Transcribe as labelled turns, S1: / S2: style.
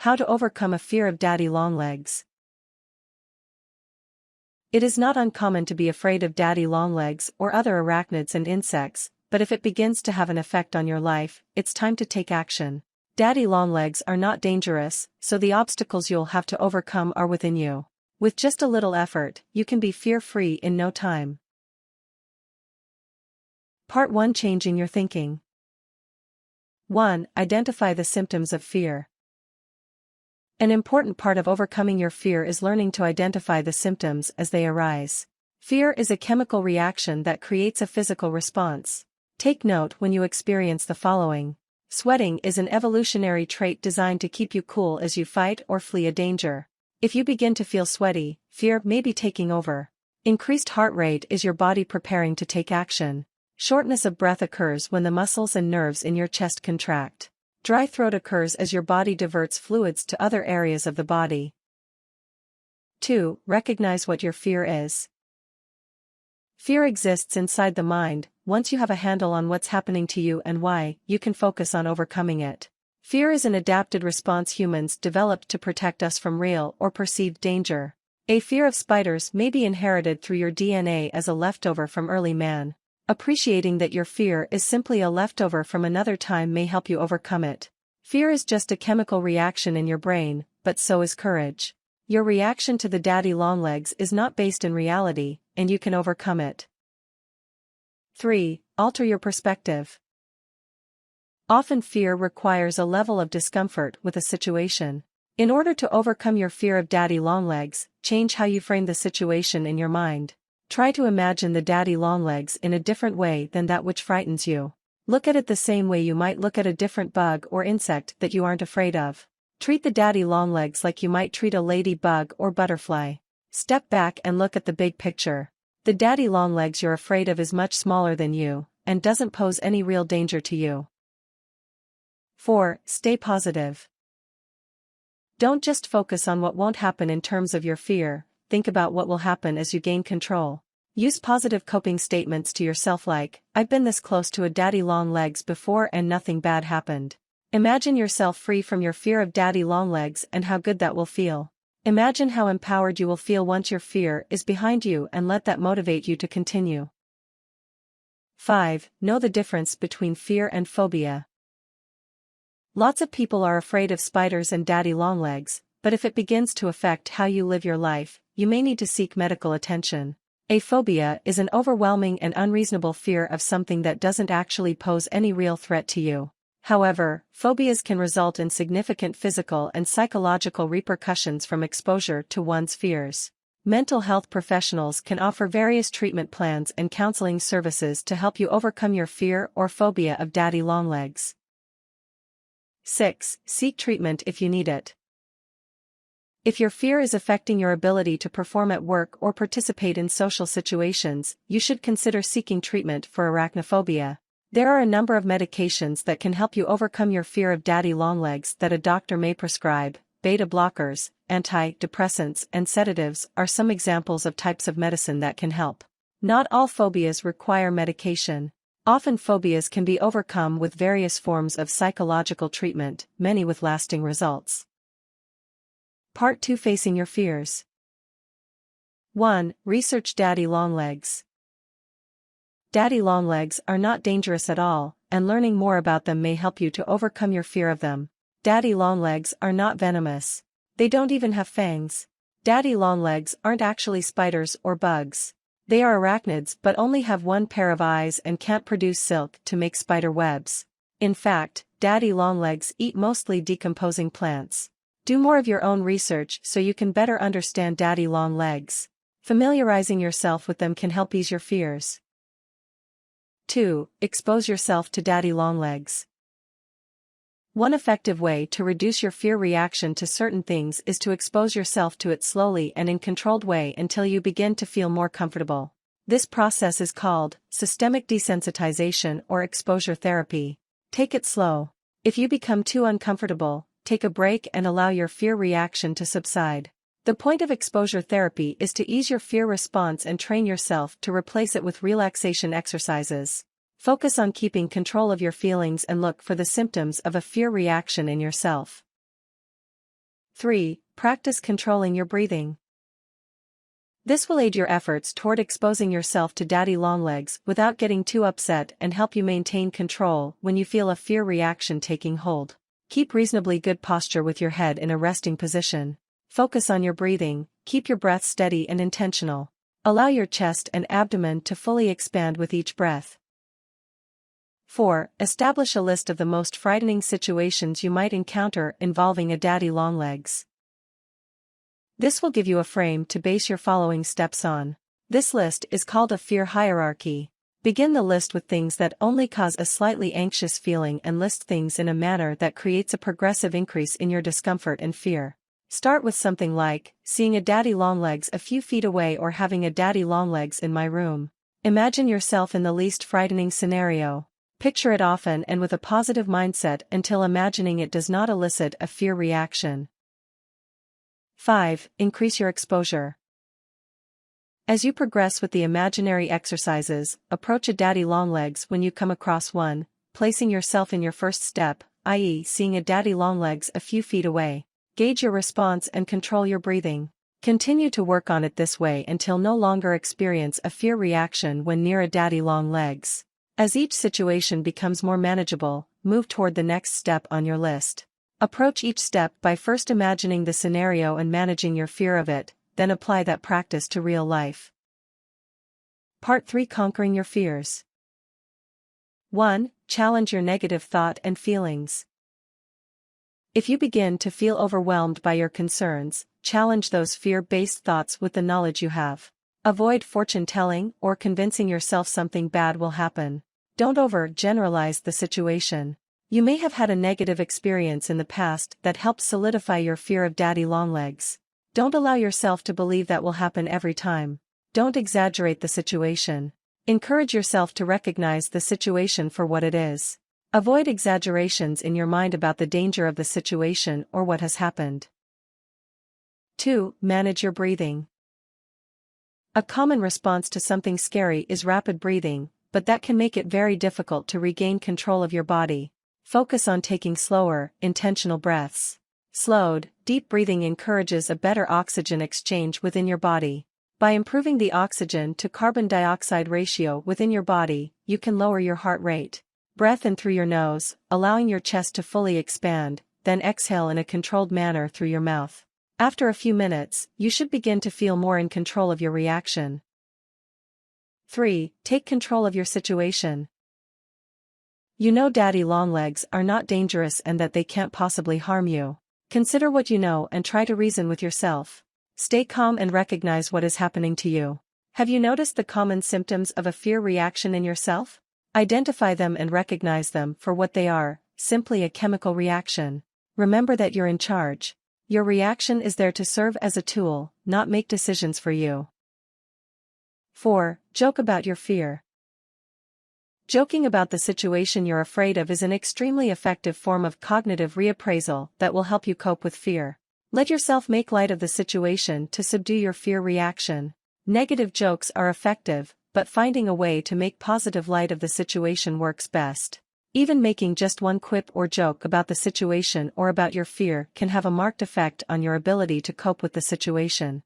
S1: How to overcome a fear of daddy longlegs. It is not uncommon to be afraid of daddy longlegs or other arachnids and insects, but if it begins to have an effect on your life, it's time to take action. Daddy longlegs are not dangerous, so the obstacles you'll have to overcome are within you. With just a little effort, you can be fear-free in no time. Part 1: Changing your thinking. 1. Identify the symptoms of fear. An important part of overcoming your fear is learning to identify the symptoms as they arise. Fear is a chemical reaction that creates a physical response. Take note when you experience the following. Sweating is an evolutionary trait designed to keep you cool as you fight or flee a danger. If you begin to feel sweaty, fear may be taking over. Increased heart rate is your body preparing to take action. Shortness of breath occurs when the muscles and nerves in your chest contract. Dry throat occurs as your body diverts fluids to other areas of the body. 2. Recognize what your fear is. Fear exists inside the mind. Once you have a handle on what's happening to you and why, you can focus on overcoming it. Fear is an adapted response humans developed to protect us from real or perceived danger. A fear of spiders may be inherited through your DNA as a leftover from early man. Appreciating that your fear is simply a leftover from another time may help you overcome it. Fear is just a chemical reaction in your brain, but so is courage. Your reaction to the daddy longlegs is not based in reality, and you can overcome it. 3. Alter your perspective. Often fear requires a level of discomfort with a situation. In order to overcome your fear of daddy longlegs, change how you frame the situation in your mind. Try to imagine the daddy longlegs in a different way than that which frightens you. Look at it the same way you might look at a different bug or insect that you aren't afraid of. Treat the daddy longlegs like you might treat a ladybug or butterfly. Step back and look at the big picture. The daddy longlegs you're afraid of is much smaller than you, and doesn't pose any real danger to you. 4. Stay positive. Don't just focus on what won't happen in terms of your fear. Think about what will happen as you gain control. Use positive coping statements to yourself like, I've been this close to a daddy longlegs before and nothing bad happened. Imagine yourself free from your fear of daddy longlegs and how good that will feel. Imagine how empowered you will feel once your fear is behind you and let that motivate you to continue. 5. Know the difference between fear and phobia. Lots of people are afraid of spiders and daddy longlegs, but if it begins to affect how you live your life, you may need to seek medical attention. A phobia is an overwhelming and unreasonable fear of something that doesn't actually pose any real threat to you. However, phobias can result in significant physical and psychological repercussions from exposure to one's fears. Mental health professionals can offer various treatment plans and counseling services to help you overcome your fear or phobia of daddy longlegs. 6. Seek treatment if you need it. If your fear is affecting your ability to perform at work or participate in social situations, you should consider seeking treatment for arachnophobia. There are a number of medications that can help you overcome your fear of daddy longlegs that a doctor may prescribe. Beta blockers, antidepressants, and sedatives are some examples of types of medicine that can help. Not all phobias require medication. Often phobias can be overcome with various forms of psychological treatment, many with lasting results. Part 2: Facing your fears. 1. Research daddy longlegs. Daddy longlegs are not dangerous at all, and learning more about them may help you to overcome your fear of them. Daddy longlegs are not venomous. They don't even have fangs. Daddy longlegs aren't actually spiders or bugs. They are arachnids but only have one pair of eyes and can't produce silk to make spider webs. In fact, daddy longlegs eat mostly decomposing plants. Do more of your own research so you can better understand daddy longlegs. Familiarizing yourself with them can help ease your fears. 2. Expose yourself to daddy longlegs. One effective way to reduce your fear reaction to certain things is to expose yourself to it slowly and in a controlled way until you begin to feel more comfortable. This process is called systemic desensitization or exposure therapy. Take it slow. If you become too uncomfortable, take a break and allow your fear reaction to subside. The point of exposure therapy is to ease your fear response and train yourself to replace it with relaxation exercises. Focus on keeping control of your feelings and look for the symptoms of a fear reaction in yourself. 3. Practice controlling your breathing. This will aid your efforts toward exposing yourself to daddy longlegs without getting too upset and help you maintain control when you feel a fear reaction taking hold. Keep reasonably good posture with your head in a resting position. Focus on your breathing, keep your breath steady and intentional. Allow your chest and abdomen to fully expand with each breath. 4. Establish a list of the most frightening situations you might encounter involving a daddy longlegs. This will give you a frame to base your following steps on. This list is called a fear hierarchy. Begin the list with things that only cause a slightly anxious feeling and list things in a manner that creates a progressive increase in your discomfort and fear. Start with something like, seeing a daddy longlegs a few feet away or having a daddy longlegs in my room. Imagine yourself in the least frightening scenario. Picture it often and with a positive mindset until imagining it does not elicit a fear reaction. 5. Increase your exposure. As you progress with the imaginary exercises, approach a daddy longlegs when you come across one, placing yourself in your first step, i.e., seeing a daddy longlegs a few feet away. Gauge your response and control your breathing. Continue to work on it this way until no longer experience a fear reaction when near a daddy longlegs. As each situation becomes more manageable, move toward the next step on your list. Approach each step by first imagining the scenario and managing your fear of it, then apply that practice to real life. Part 3. Conquering your fears. 1. Challenge your negative thought and feelings. If you begin to feel overwhelmed by your concerns, challenge those fear-based thoughts with the knowledge you have. Avoid fortune-telling or convincing yourself something bad will happen. Don't overgeneralize the situation. You may have had a negative experience in the past that helped solidify your fear of daddy longlegs. Don't allow yourself to believe that will happen every time. Don't exaggerate the situation. Encourage yourself to recognize the situation for what it is. Avoid exaggerations in your mind about the danger of the situation or what has happened. 2. Manage your breathing. A common response to something scary is rapid breathing, but that can make it very difficult to regain control of your body. Focus on taking slower, intentional breaths. Slowed, deep breathing encourages a better oxygen exchange within your body. By improving the oxygen to carbon dioxide ratio within your body, you can lower your heart rate. Breath in through your nose, allowing your chest to fully expand, then exhale in a controlled manner through your mouth. After a few minutes, you should begin to feel more in control of your reaction. 3. Take control of your situation. You know daddy longlegs are not dangerous and that they can't possibly harm you. Consider what you know and try to reason with yourself. Stay calm and recognize what is happening to you. Have you noticed the common symptoms of a fear reaction in yourself? Identify them and recognize them for what they are, simply a chemical reaction. Remember that you're in charge. Your reaction is there to serve as a tool, not make decisions for you. 4. Joke about your fear. Joking about the situation you're afraid of is an extremely effective form of cognitive reappraisal that will help you cope with fear. Let yourself make light of the situation to subdue your fear reaction. Negative jokes are effective, but finding a way to make positive light of the situation works best. Even making just one quip or joke about the situation or about your fear can have a marked effect on your ability to cope with the situation.